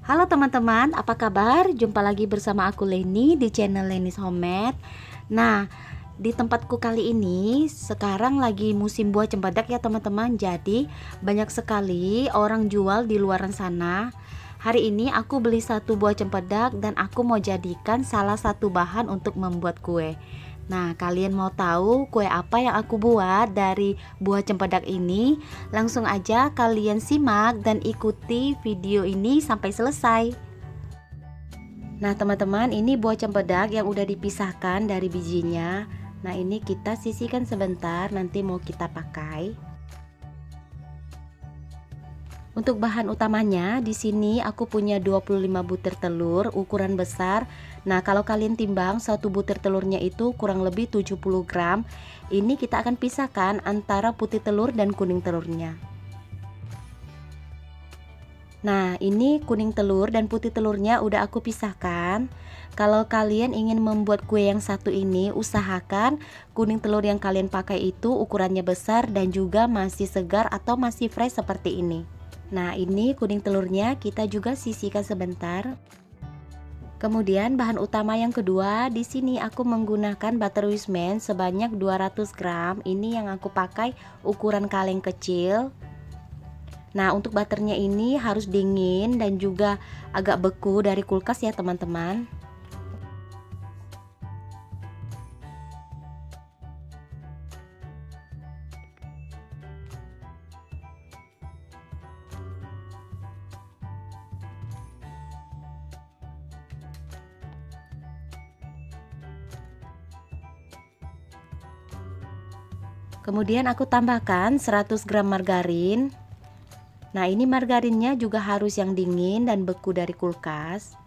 Halo teman-teman, apa kabar? Jumpa lagi bersama aku Leni di channel Leni's Homemade. Nah, di tempatku kali ini sekarang lagi musim buah cempedak ya teman-teman. Jadi banyak sekali orang jual di luaran sana. Hari ini aku beli satu buah cempedak dan aku mau jadikan salah satu bahan untuk membuat kue. Nah, kalian mau tahu kue apa yang aku buat dari buah cempedak ini? Langsung aja kalian simak dan ikuti video ini sampai selesai. Nah, teman-teman, ini buah cempedak yang udah dipisahkan dari bijinya. Nah, ini kita sisihkan sebentar, nanti mau kita pakai. Untuk bahan utamanya di sini aku punya 25 butir telur ukuran besar. Nah, kalau kalian timbang satu butir telurnya itu kurang lebih 70 gram. Ini kita akan pisahkan antara putih telur dan kuning telurnya. Nah, ini kuning telur dan putih telurnya udah aku pisahkan. Kalau kalian ingin membuat kue yang satu ini, usahakan kuning telur yang kalian pakai itu ukurannya besar dan juga masih segar atau masih fresh seperti ini. Nah, ini kuning telurnya kita juga sisihkan sebentar. Kemudian bahan utama yang kedua, di sini aku menggunakan butter wisman sebanyak 200 gram. Ini yang aku pakai ukuran kaleng kecil. Nah, untuk butternya ini harus dingin dan juga agak beku dari kulkas ya teman-teman. Kemudian aku tambahkan 100 gram margarin. Nah, ini margarinnya juga harus yang dingin dan beku dari kulkas.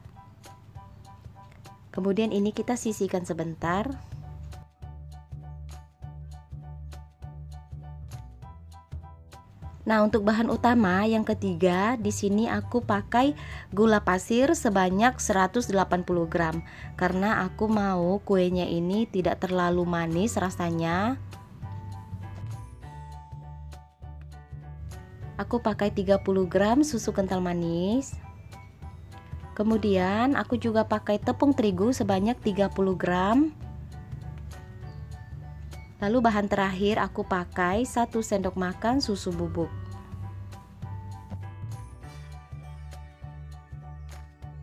Kemudian ini kita sisihkan sebentar. Nah, untuk bahan utama yang ketiga, di sini aku pakai gula pasir sebanyak 180 gram karena aku mau kuenya ini tidak terlalu manis rasanya. Aku pakai 30 gram susu kental manis. Kemudian aku juga pakai tepung terigu sebanyak 30 gram. Lalu bahan terakhir aku pakai 1 sendok makan susu bubuk.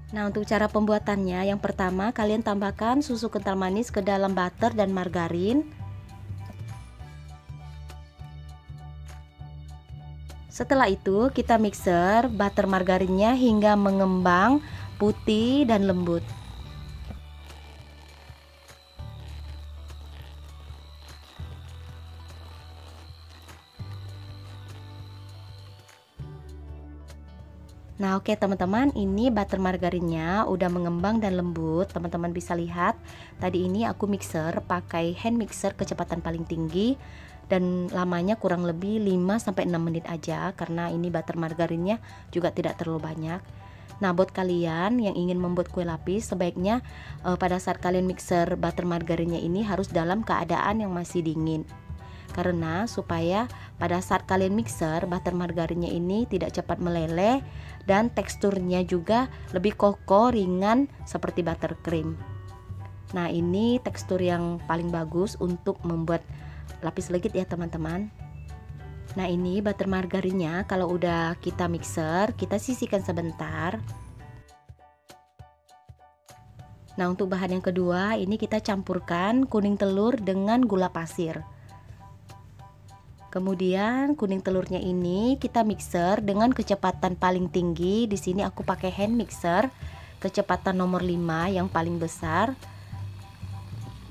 Nah, untuk cara pembuatannya, yang pertama kalian tambahkan susu kental manis ke dalam butter dan margarin. Setelah itu kita mixer butter margarinnya hingga mengembang, putih dan lembut. Nah, oke teman-teman, ini butter margarinnya udah mengembang dan lembut. Teman-teman bisa lihat, tadi ini aku mixer pakai hand mixer kecepatan paling tinggi dan lamanya kurang lebih 5-6 menit aja karena ini butter margarinnya juga tidak terlalu banyak. Nah, buat kalian yang ingin membuat kue lapis, sebaiknya pada saat kalian mixer butter margarinnya ini harus dalam keadaan yang masih dingin. Karena supaya pada saat kalian mixer butter margarinnya ini tidak cepat meleleh dan teksturnya juga lebih kokoh, ringan seperti buttercream. Nah, ini tekstur yang paling bagus untuk membuat lapis legit ya teman-teman. Nah, ini butter margarinnya kalau udah kita mixer, kita sisihkan sebentar. Nah, untuk bahan yang kedua, ini kita campurkan kuning telur dengan gula pasir. Kemudian kuning telurnya ini kita mixer dengan kecepatan paling tinggi. Di sini aku pakai hand mixer kecepatan nomor 5 yang paling besar.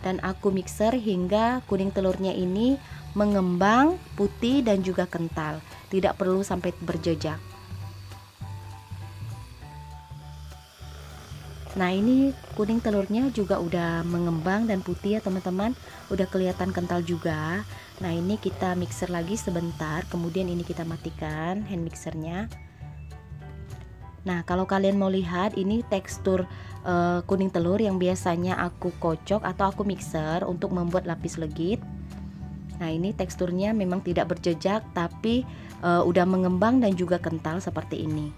Dan aku mixer hingga kuning telurnya ini mengembang, putih dan juga kental. Tidak perlu sampai berjejak. Nah, ini kuning telurnya juga udah mengembang dan putih ya teman-teman, udah kelihatan kental juga. Nah, ini kita mixer lagi sebentar, kemudian ini kita matikan hand mixernya. Nah, kalau kalian mau lihat ini tekstur kuning telur yang biasanya aku kocok atau aku mixer untuk membuat lapis legit. Nah, ini teksturnya memang tidak berjejak tapi udah mengembang dan juga kental seperti ini.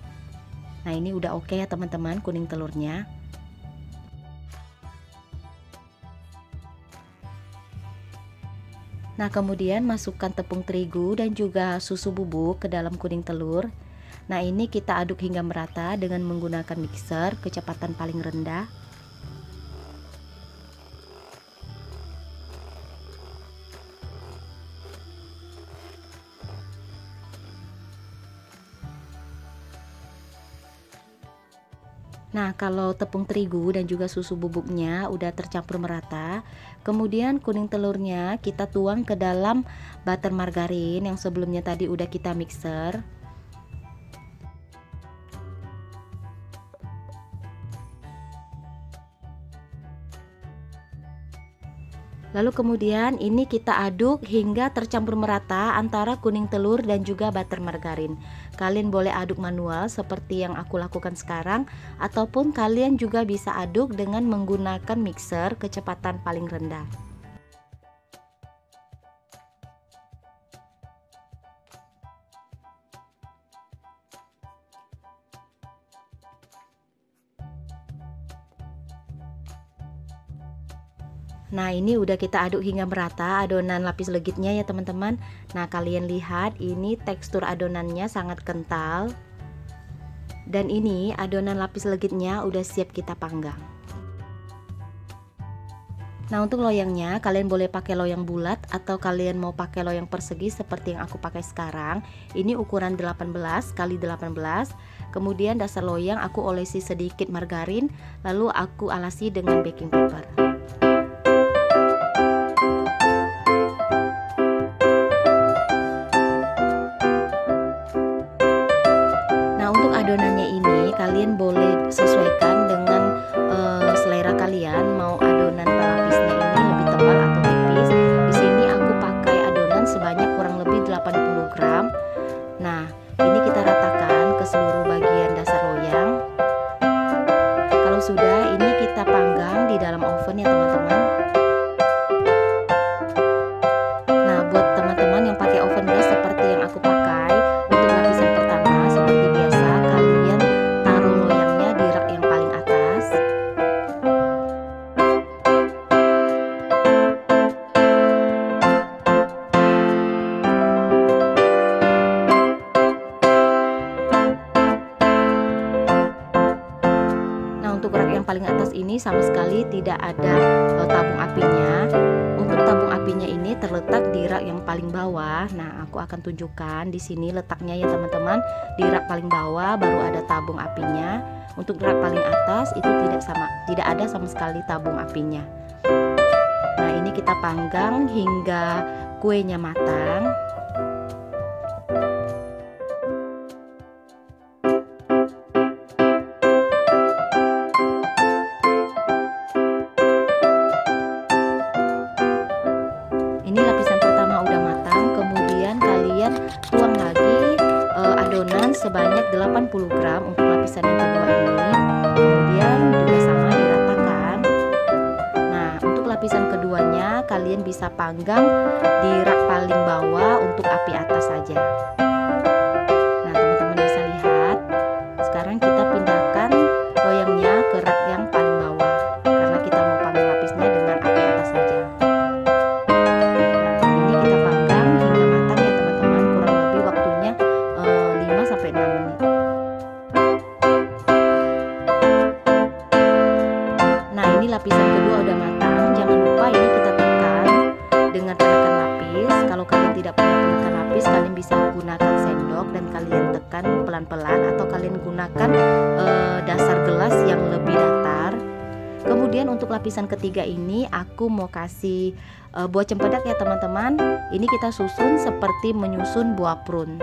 Nah, ini udah oke ya teman-teman kuning telurnya. Nah, kemudian masukkan tepung terigu dan juga susu bubuk ke dalam kuning telur. Nah, ini kita aduk hingga merata dengan menggunakan mixer kecepatan paling rendah. Nah, kalau tepung terigu dan juga susu bubuknya udah tercampur merata, kemudian kuning telurnya kita tuang ke dalam butter margarin yang sebelumnya tadi udah kita mixer. Lalu kemudian ini kita aduk hingga tercampur merata antara kuning telur dan juga butter margarin. Kalian boleh aduk manual seperti yang aku lakukan sekarang, ataupun kalian juga bisa aduk dengan menggunakan mixer kecepatan paling rendah. Nah, ini udah kita aduk hingga merata adonan lapis legitnya ya teman-teman. Nah, kalian lihat ini tekstur adonannya sangat kental. Dan ini adonan lapis legitnya udah siap kita panggang. Nah, untuk loyangnya kalian boleh pakai loyang bulat atau kalian mau pakai loyang persegi seperti yang aku pakai sekarang. Ini ukuran 18 x 18. Kemudian dasar loyang aku olesi sedikit margarin, lalu aku alasi dengan baking paper. Adonannya ini kalian boleh sesuaikan dengan selera kalian, mau adonan pelapisnya ini lebih tebal atau tipis. Di sini aku pakai adonan sebanyak kurang lebih 80 gram. Nah, ini kita ratakan ke seluruh bagian dasar loyang. Kalau sudah, ini kita panggang di dalam oven ya teman-teman. Nah, buat teman-teman yang pakai oven gas seperti yang aku pakai, untuk lapisan pertama seperti biasa kalian taruh loyangnya di rak yang paling atas. Nah, untuk rak yang paling atas ini sama sekali tidak ada tabung apinya. Untuk tabung apinya ini terletak di rak yang paling bawah. Nah, aku akan tunjukkan di sini letaknya ya teman-teman. Di rak paling bawah baru ada tabung apinya. Untuk rak paling atas itu tidak ada sama sekali tabung apinya. Nah, ini kita panggang hingga kuenya matang. Ini lapisan pertama udah matang, kemudian kalian tuang lagi adonan sebanyak 80 gram untuk lapisan yang kedua ini. Kemudian juga sama diratakan. Nah, untuk lapisan keduanya kalian bisa panggang di rak paling bawah untuk api atas saja. Nah, teman-teman bisa lihat. Sekarang kita pindahkan loyangnya ke rak yang paling bawah karena kita mau panggang lapisnya dengan api atas saja. Lapisan kedua udah matang. Jangan lupa ini kita tekan dengan penekan lapis. Kalau kalian tidak punya penekan lapis, kalian bisa gunakan sendok dan kalian tekan pelan-pelan, atau kalian gunakan dasar gelas yang lebih datar. Kemudian untuk lapisan ketiga ini aku mau kasih buah cempedak ya teman-teman. Ini kita susun seperti menyusun buah prune.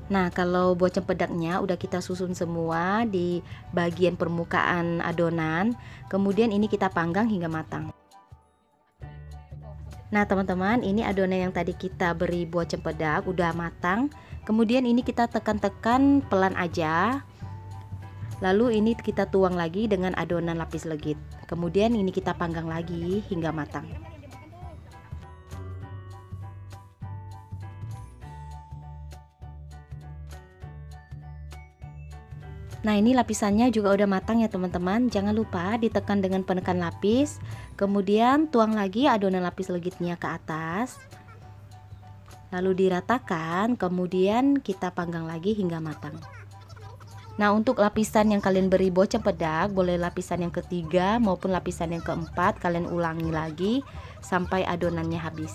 Nah, kalau buah cempedaknya udah kita susun semua di bagian permukaan adonan. Kemudian ini kita panggang hingga matang. Nah, teman-teman, ini adonan yang tadi kita beri buah cempedak udah matang. Kemudian ini kita tekan-tekan pelan aja. Lalu ini kita tuang lagi dengan adonan lapis legit. Kemudian ini kita panggang lagi hingga matang. Nah, ini lapisannya juga udah matang ya teman-teman. Jangan lupa ditekan dengan penekan lapis. Kemudian tuang lagi adonan lapis legitnya ke atas. Lalu diratakan, kemudian kita panggang lagi hingga matang. Nah, untuk lapisan yang kalian beri buah cempedak, boleh lapisan yang ketiga maupun lapisan yang keempat, kalian ulangi lagi sampai adonannya habis.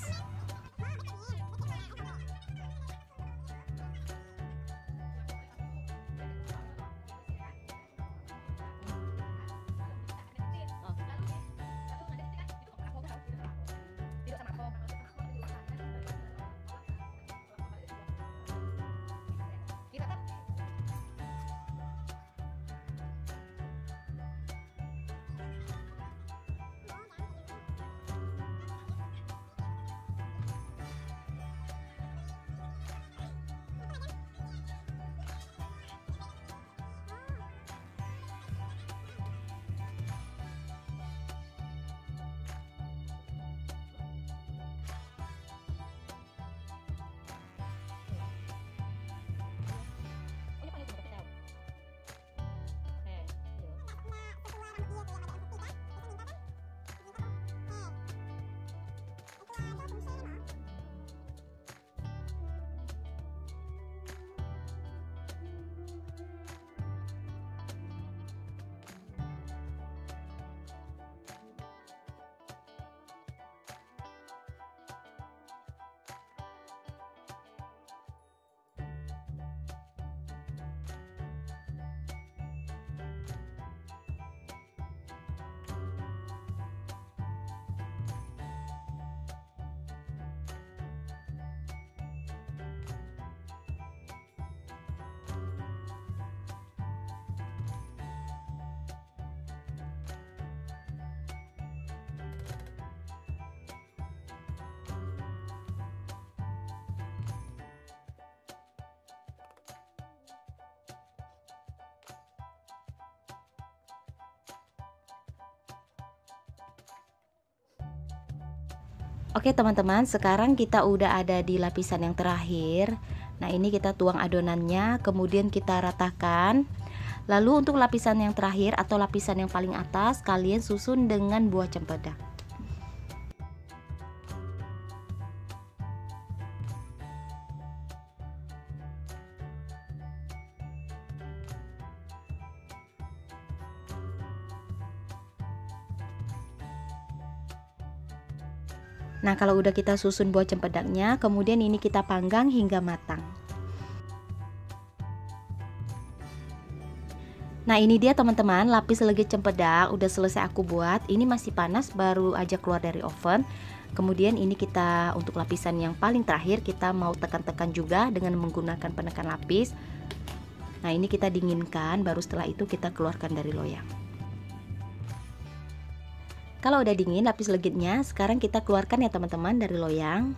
Oke teman-teman, sekarang kita udah ada di lapisan yang terakhir. Nah, ini kita tuang adonannya, kemudian kita ratakan. Lalu untuk lapisan yang terakhir atau lapisan yang paling atas, kalian susun dengan buah cempedak. Nah, kalau udah kita susun buah cempedaknya, kemudian ini kita panggang hingga matang. Nah, ini dia teman-teman, lapis legit cempedak udah selesai aku buat. Ini masih panas, baru aja keluar dari oven. Kemudian ini kita untuk lapisan yang paling terakhir, kita mau tekan-tekan juga dengan menggunakan penekan lapis. Nah, ini kita dinginkan, baru setelah itu kita keluarkan dari loyang. Kalau udah dingin lapis legitnya, sekarang kita keluarkan ya teman-teman dari loyang.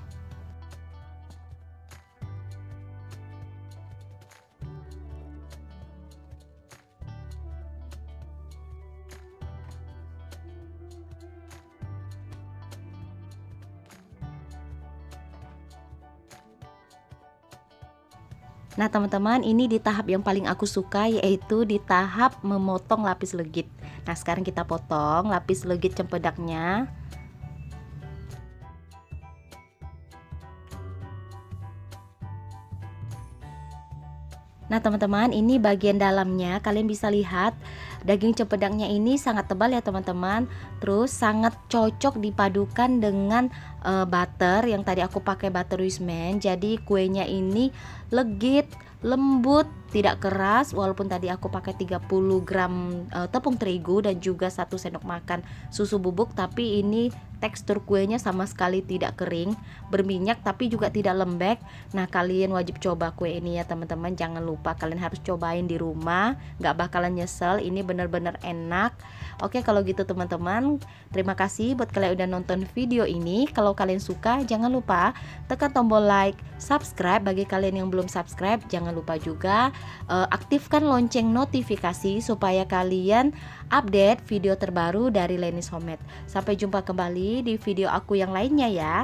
Nah teman-teman, ini di tahap yang paling aku suka, yaitu di tahap memotong lapis legit. Nah sekarang kita potong lapis legit cempedaknya. Nah teman-teman, ini bagian dalamnya, kalian bisa lihat daging cempedaknya ini sangat tebal ya teman-teman. Terus sangat cocok dipadukan dengan butter yang tadi aku pakai butter Wisman. Jadi kuenya ini legit, lembut, tidak keras. Walaupun tadi aku pakai 30 gram tepung terigu dan juga 1 sendok makan susu bubuk, tapi ini tekstur kuenya sama sekali tidak kering, berminyak tapi juga tidak lembek. Nah kalian wajib coba kue ini ya teman-teman. Jangan lupa kalian harus cobain di rumah, nggak bakalan nyesel. Ini bener-bener enak. Oke, kalau gitu teman-teman, terima kasih buat kalian udah nonton video ini. Kalau kalian suka, jangan lupa tekan tombol like, subscribe. Bagi kalian yang belum subscribe, jangan lupa juga aktifkan lonceng notifikasi supaya kalian update video terbaru dari Lenis Homemade. Sampai jumpa kembali di video aku yang lainnya ya.